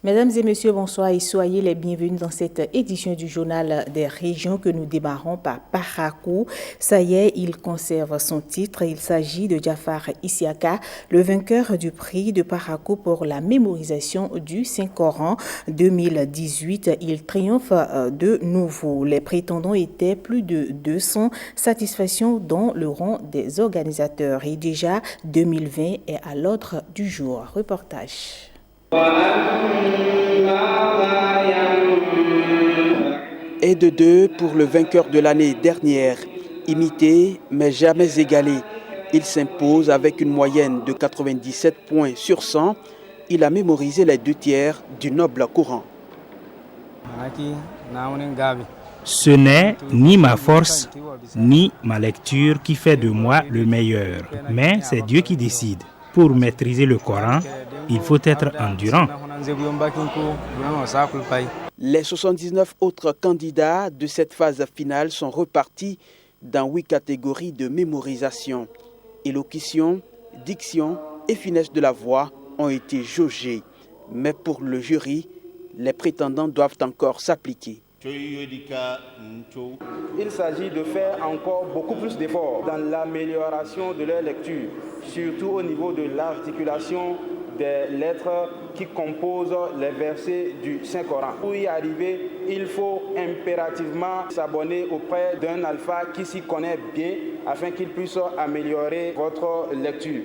Mesdames et messieurs, bonsoir et soyez les bienvenus dans cette édition du journal des régions que nous démarrons par Parakou. Ça y est, il conserve son titre. Il s'agit de Jafar Isiaka, le vainqueur du prix de Parakou pour la mémorisation du Saint-Coran 2018. Il triomphe de nouveau. Les prétendants étaient plus de 200, satisfaction dans le rang des organisateurs. Et déjà, 2020 est à l'ordre du jour. Reportage. Et de deux pour le vainqueur de l'année dernière, imité mais jamais égalé. Il s'impose avec une moyenne de 97 points sur 100. Il a mémorisé les 2/3 du noble Coran. Ce n'est ni ma force, ni ma lecture qui fait de moi le meilleur, mais c'est Dieu qui décide. Pour maîtriser le Coran, il faut être endurant. Les 79 autres candidats de cette phase finale sont repartis dans 8 catégories de mémorisation. Élocution, diction et finesse de la voix ont été jaugés. Mais pour le jury, les prétendants doivent encore s'appliquer. Il s'agit de faire encore beaucoup plus d'efforts dans l'amélioration de leur lecture, surtout au niveau de l'articulation des lettres qui composent les versets du Saint-Coran. Pour y arriver, il faut impérativement s'abonner auprès d'un alpha qui s'y connaît bien afin qu'il puisse améliorer votre lecture.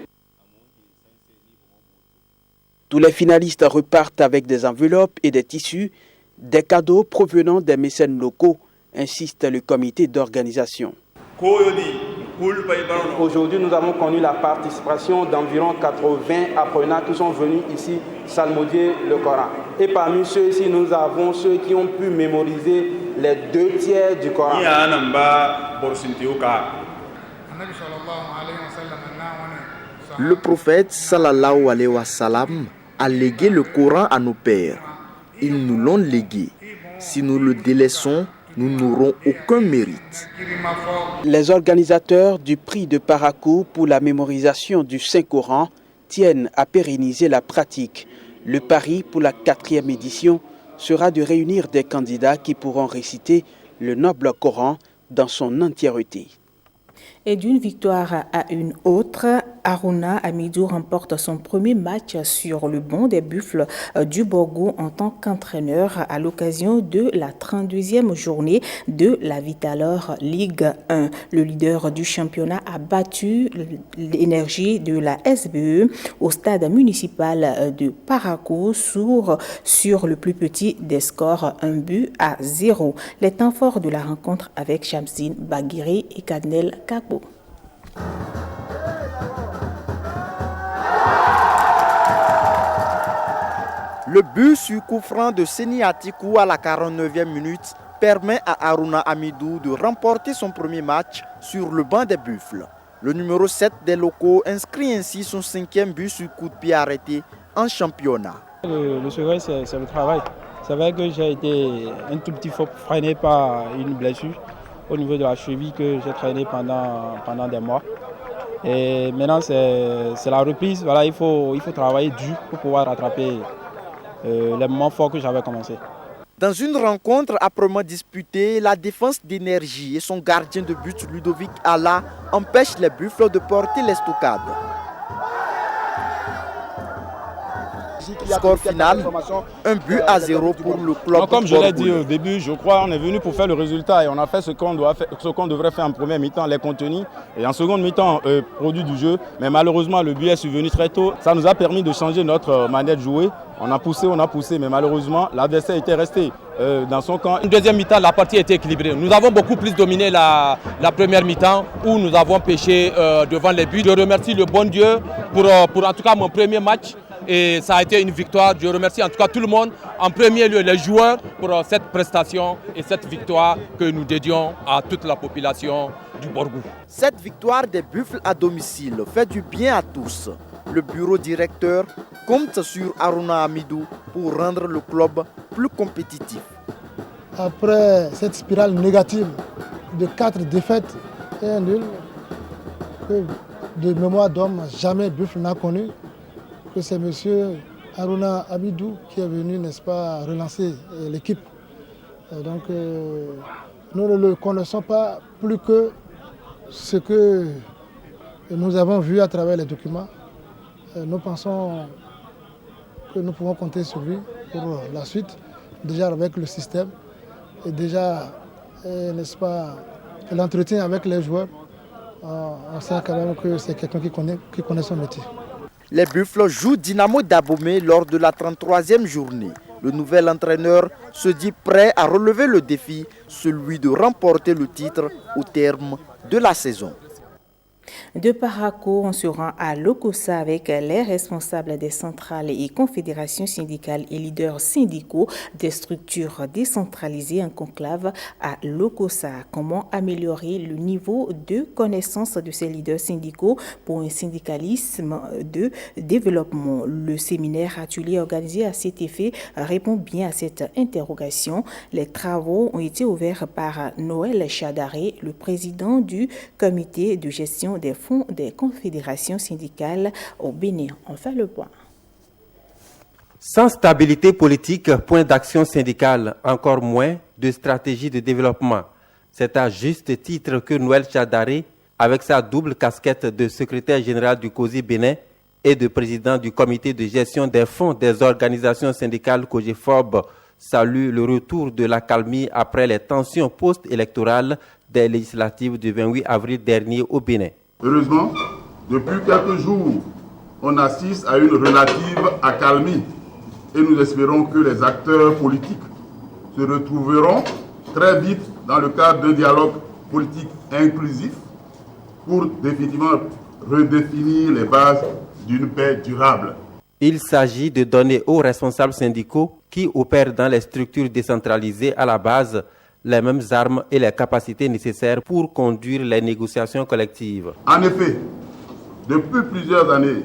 Tous les finalistes repartent avec des enveloppes et des tissus, des cadeaux provenant des mécènes locaux, insiste le comité d'organisation. Aujourd'hui, nous avons connu la participation d'environ 80 apprenants qui sont venus ici psalmodier le Coran. Et parmi ceux-ci, nous avons ceux qui ont pu mémoriser les 2/3 du Coran. Le prophète sallallahu alayhi wa sallam a légué le Coran à nos pères. Ils nous l'ont légué. Si nous le délaissons, nous n'aurons aucun mérite. Les organisateurs du prix de Parakou pour la mémorisation du Saint-Coran tiennent à pérenniser la pratique. Le pari pour la 4e édition sera de réunir des candidats qui pourront réciter le noble Coran dans son entièreté. Et d'une victoire à une autre, Haruna Amidou remporte son premier match sur le banc des Buffles du Borgou en tant qu'entraîneur à l'occasion de la 32e journée de la Vitalor Ligue 1. Le leader du championnat a battu l'énergie de la SBE au stade municipal de Parakou sur le plus petit des scores, 1-0. Les temps forts de la rencontre avec Shamsine Baguiri et Kadnel Kakbo. Le but sur coup franc de Seni Atikou à la 49e minute permet à Haruna Amidou de remporter son premier match sur le banc des Buffles. Le numéro 7 des locaux inscrit ainsi son 5e but sur coup de pied arrêté en championnat. Le secret, c'est le travail. C'est vrai que j'ai été un tout petit peu freiné par une blessure au niveau de la cheville que j'ai traîné pendant des mois. Et maintenant, c'est la reprise. Voilà, il faut travailler dur pour pouvoir rattraper les moments forts que j'avais commencé. Dans une rencontre âprement disputée, la défense d'énergie et son gardien de but Ludovic Alla empêchent les Buffles de porter l'estocade. Score final, 1-0 pour le club. Non, comme je l'ai dit au début, je crois qu'on est venu pour faire le résultat et on a fait ce qu'on devrait faire en première mi-temps, les contenus, et en seconde mi-temps, produit du jeu. Mais malheureusement, le but est survenu très tôt. Ça nous a permis de changer notre manière de jouer. On a poussé, mais malheureusement, l'adversaire était resté dans son camp. Une deuxième mi-temps, la partie était équilibrée. Nous avons beaucoup plus dominé la première mi-temps où nous avons pêché devant les buts. Je remercie le bon Dieu pour en tout cas mon premier match. Et ça a été une victoire. Je remercie en tout cas tout le monde, en premier lieu les joueurs, pour cette prestation et cette victoire que nous dédions à toute la population du Borgou. Cette victoire des Buffles à domicile fait du bien à tous. Le bureau directeur compte sur Haruna Amidou pour rendre le club plus compétitif. Après cette spirale négative de 4 défaites et un nul, que de mémoire d'homme jamais Buffle n'a connu, que c'est M. Haruna Amidou qui est venu, n'est-ce pas, relancer l'équipe. Donc nous ne le connaissons pas plus que ce que nous avons vu à travers les documents. Nous pensons que nous pouvons compter sur lui pour la suite, déjà avec le système et déjà, n'est-ce pas, l'entretien avec les joueurs. On sait quand même que c'est quelqu'un qui connaît son métier. Les Buffles jouent Dynamo d'Abomey lors de la 33e journée. Le nouvel entraîneur se dit prêt à relever le défi, celui de remporter le titre au terme de la saison. De Paraco, on se rend à Lokossa avec les responsables des centrales et confédérations syndicales et leaders syndicaux des structures décentralisées en conclave à Lokossa. Comment améliorer le niveau de connaissance de ces leaders syndicaux pour un syndicalisme de développement? Le séminaire atelier organisé à cet effet répond bien à cette interrogation. Les travaux ont été ouverts par Noël Chadaré, le président du comité de gestion des fonds des confédérations syndicales au Bénin. On fait le point. Sans stabilité politique, point d'action syndicale, encore moins de stratégie de développement. C'est à juste titre que Noël Chadaré, avec sa double casquette de secrétaire général du COSI Bénin et de président du comité de gestion des fonds des organisations syndicales COGEFOB, salue le retour de l'accalmie après les tensions post-électorales des législatives du 28 avril dernier au Bénin. Heureusement, depuis quelques jours, on assiste à une relative accalmie et nous espérons que les acteurs politiques se retrouveront très vite dans le cadre d'un dialogue politique inclusif pour définitivement redéfinir les bases d'une paix durable. Il s'agit de donner aux responsables syndicaux qui opèrent dans les structures décentralisées à la base les mêmes armes et les capacités nécessaires pour conduire les négociations collectives. En effet, depuis plusieurs années,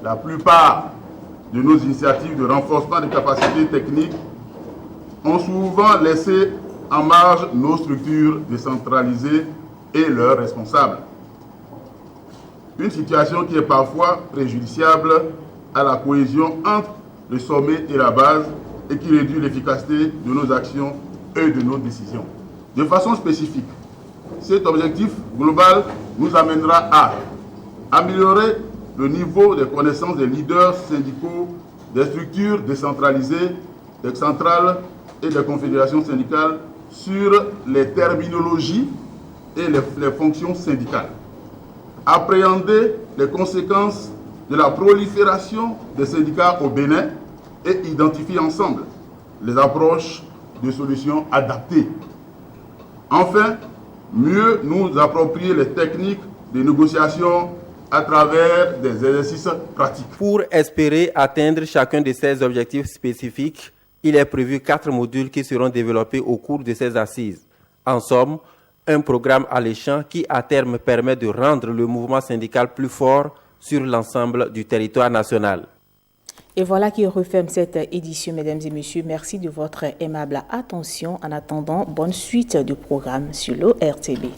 la plupart de nos initiatives de renforcement des capacités techniques ont souvent laissé en marge nos structures décentralisées et leurs responsables. Une situation qui est parfois préjudiciable à la cohésion entre le sommet et la base et qui réduit l'efficacité de nos actions et de nos décisions. De façon spécifique, cet objectif global nous amènera à améliorer le niveau de connaissance des leaders syndicaux, des structures décentralisées, des centrales et des confédérations syndicales sur les terminologies et les fonctions syndicales. Appréhender les conséquences de la prolifération des syndicats au Bénin et identifier ensemble les approches de solutions adaptées. Enfin, mieux nous approprier les techniques de négociation à travers des exercices pratiques. Pour espérer atteindre chacun de ces objectifs spécifiques, il est prévu 4 modules qui seront développés au cours de ces assises. En somme, un programme alléchant qui à terme permet de rendre le mouvement syndical plus fort sur l'ensemble du territoire national. Et voilà qui referme cette édition, mesdames et messieurs. Merci de votre aimable attention. En attendant, bonne suite du programme sur l'ORTB.